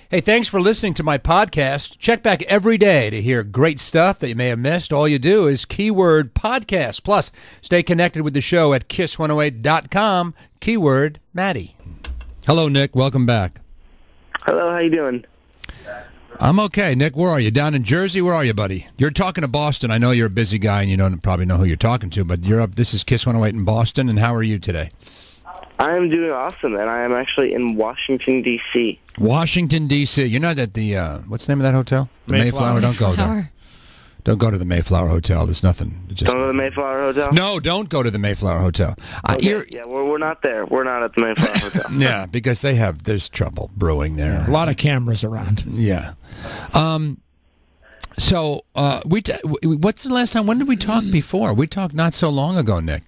Hey, thanks for listening to my podcast. Check back every day to hear great stuff that you may have missed. All you do is keyword podcast. Plus, stay connected with the show at kiss108.com, keyword Maddie. Hello, Nick. Welcome back. Hello, how you doing? I'm okay. Nick, where are you? Down in Jersey? Where are you, buddy? You're talking to Boston. I know you're a busy guy and you don't probably know who you're talking to, but you're up. This is Kiss 108 in Boston, and how are you today? I'm doing awesome, and I am actually in Washington, D.C. Washington, D.C. You're not at the, what's the name of that hotel? The Mayflower. Don't go there. Don't go to the Mayflower Hotel. There's nothing. Don't go to the Mayflower Hotel? No, don't go to the Mayflower Hotel. Okay. Yeah, we're not there. We're not at the Mayflower Hotel. Yeah, because there's trouble brewing there. A lot of cameras around. Yeah. So, what's the last time? When did we talk before? We talked not so long ago, Nick.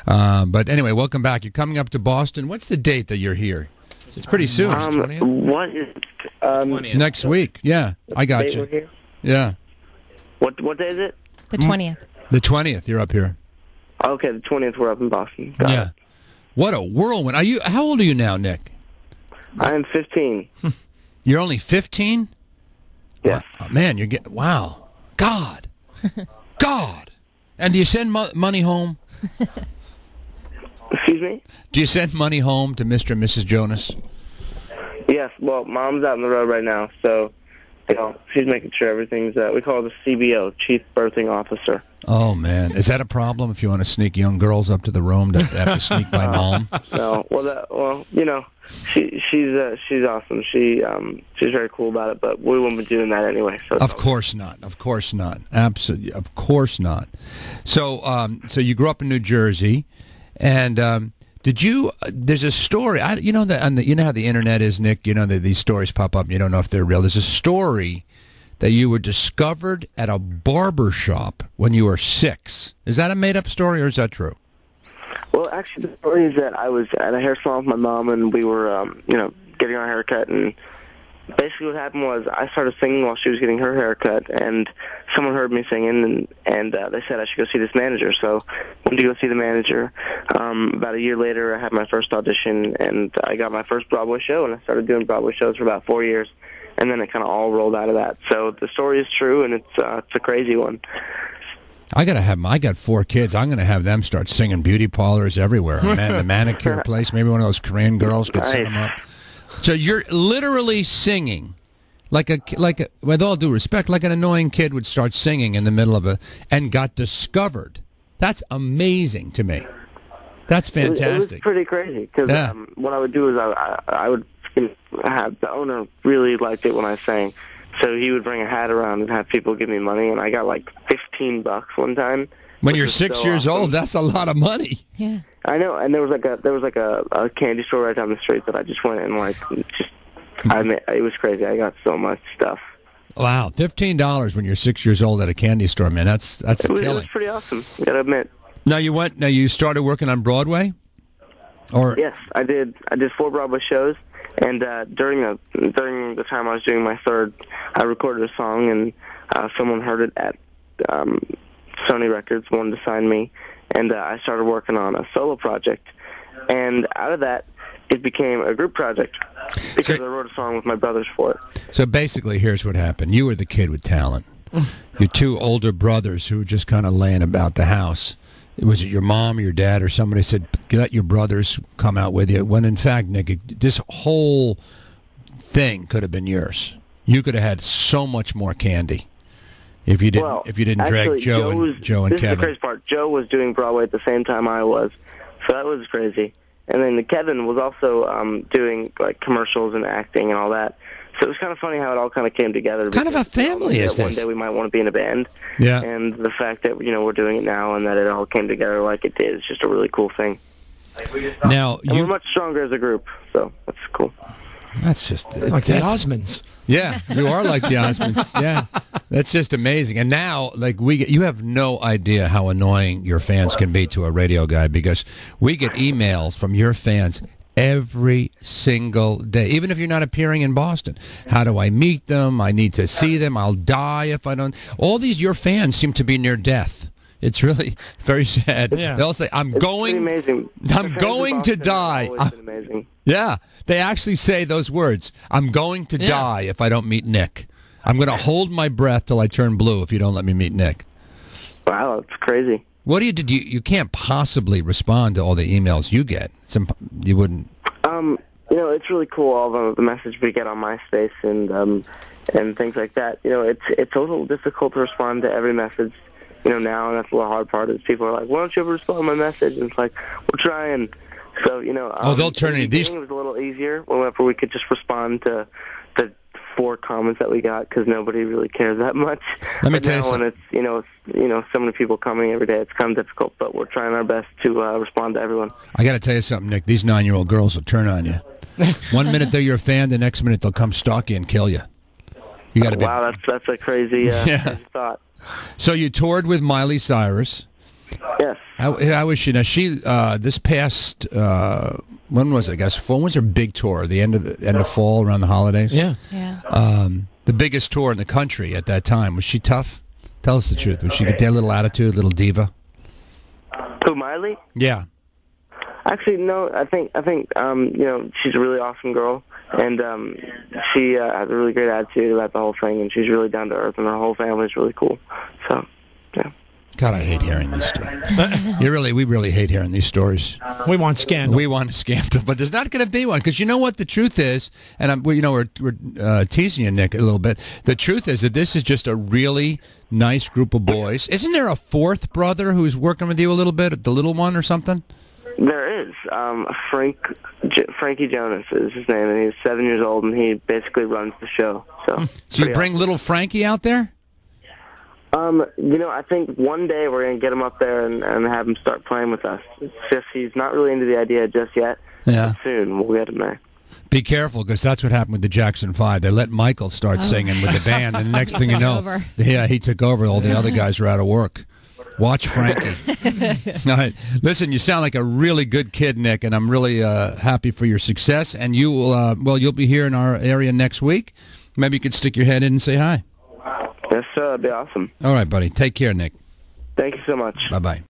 But anyway, welcome back. You're coming up to Boston. What's the date that you're here? It's pretty soon. What is next week? Yeah, I got you. Here? Yeah. What day is it? The 20th. The 20th. You're up here. Okay, the 20th. We're up in Boston. Got it. What a whirlwind! How old are you now, Nick? I am 15. You're only 15? Yes. Wow, man, wow. God. God. And do you send money home? Excuse me? Do you send money home to Mr. and Mrs. Jonas? Yes. Well, Mom's out on the road right now, so she's making sure everything's, we call her the CBO, Chief Birthing Officer. Oh, man. Is that a problem if you want to sneak young girls up to the room to have to sneak by Mom? No. Well, she's awesome. She's very cool about it, but we won't be doing that anyway. So of course not. Of course not. Absolutely. Of course not. So, so you grew up in New Jersey, and there's a story. You know how the internet is, Nick. You know that these stories pop up, and you don't know if they're real. There's a story that you were discovered at a barber shop when you were 6. Is that a made-up story, or is that true? Well, actually, the story is that I was at a hair salon with my mom, and we were, getting our haircut, and basically what happened was I started singing while she was getting her haircut, and someone heard me singing, and they said I should go see this manager, so I went to go see the manager. About a year later, I had my first audition, and I got my first Broadway show, and I started doing Broadway shows for about 4 years, and then it kind of all rolled out of that. So the story is true, and it's a crazy one. I got 4 kids. I'm going to have them start singing beauty parlors everywhere. Man, the manicure place, maybe one of those Korean girls could set them up. So you're literally singing, like a, with all due respect, like an annoying kid would start singing in the middle of and got discovered. That's amazing to me. That's fantastic. It was pretty crazy because what I would do is I would have the owner really liked it when I sang. So he would bring a hat around and have people give me money, and I got like $15 one time. When you're 6 years old, that's a lot of money. Yeah, I know. And there was like a candy store right down the street that I just went and it was crazy. I got so much stuff. Wow, $15 when you're 6 years old at a candy store, man. That's a killing. It was pretty awesome. I gotta admit. Now you started working on Broadway, or yes, I did 4 Broadway shows. And during the time I was doing my third, I recorded a song, and someone heard it at Sony Records, wanted to sign me, and I started working on a solo project. And out of that, it became a group project because I wrote a song with my brothers for it. So basically, here's what happened. You were the kid with talent. Your 2 older brothers who were just kind of laying about the house. Was it your mom or your dad or somebody said, let your brothers come out with you? When in fact, Nick, this whole thing could have been yours. You could have had so much more candy if you didn't drag Joe and Kevin. This is the crazy part. Joe was doing Broadway at the same time I was, so that was crazy. And then Kevin was also doing like commercials and acting and all that. So it was kind of funny how it all kind of came together. Kind of a family is this. One day we might want to be in a band. Yeah. And the fact that, we're doing it now and that it all came together like it did is just a really cool thing. Now, we're much stronger as a group, so that's cool. That's just... Like the Osmonds. Yeah, you are like the Osmonds. Yeah. That's just amazing. And now, you have no idea how annoying your fans can be to a radio guy, because we get emails from your fans every single day, even if you're not appearing in Boston. How do I meet them? I need to see them. I'll die if I don't. All these, your fans seem to be near death. It's really very sad. Yeah. They'll say, It's pretty amazing. I'm going to die. It's always been amazing. Yeah, they actually say those words. I'm going to die if I don't meet Nick. I'm going to hold my breath till I turn blue if you don't let me meet Nick. Wow, it's crazy. What do you do? You can't possibly respond to all the emails you get. You wouldn't. It's really cool, all the message we get on MySpace and things like that. It's a little difficult to respond to every message, now, and that's the hard part is people are like, why don't you ever respond to my message? And it's like, we're trying. So, they'll turn it. It was a little easier whenever we could just respond to the 4 comments that we got because nobody really cares that much. Let me tell you something. When it's, so many people coming every day, it's kind of difficult, but we're trying our best to respond to everyone. I got to tell you something, Nick. These 9-year-old girls will turn on you. 1 minute they're your fan, the next minute they'll come stalk you and kill you. You got to be. Wow, that's a crazy, crazy thought. So you toured with Miley Cyrus. Yes. How was she? Now she this past when was it? I guess when was her big tour? The end of fall around the holidays. Yeah. The biggest tour in the country at that time. Was she tough? Tell us the truth. Was she a little attitude, little diva? Who, Miley? Yeah. Actually, no. I think she's a really awesome girl, and she has a really great attitude about the whole thing, and she's really down to earth, and her whole family's really cool. So, yeah. God, I hate hearing these stories. We really hate hearing these stories. We want scandal. We want a scandal, but there's not going to be one because you know what the truth is, and we're teasing you, Nick, a little bit. The truth is that this is just a really nice group of boys. Isn't there a 4th brother who's working with you a little bit, the little one or something? There is. Frankie Jonas is his name, and he's 7 years old, and he basically runs the show. So you bring little Frankie out there? I think one day we're going to get him up there and have him start playing with us. It's just he's not really into the idea just yet. Yeah. But soon we'll get him there. Be careful, because that's what happened with the Jackson 5. They let Michael start singing with the band, and the next thing you know, he took over. All the other guys were out of work. Watch Frankie. All right. Listen, you sound like a really good kid, Nick, and I'm really happy for your success. And you will, you'll be here in our area next week. Maybe you could stick your head in and say hi. Yes, sir. That'd be awesome. All right, buddy. Take care, Nick. Thank you so much. Bye-bye.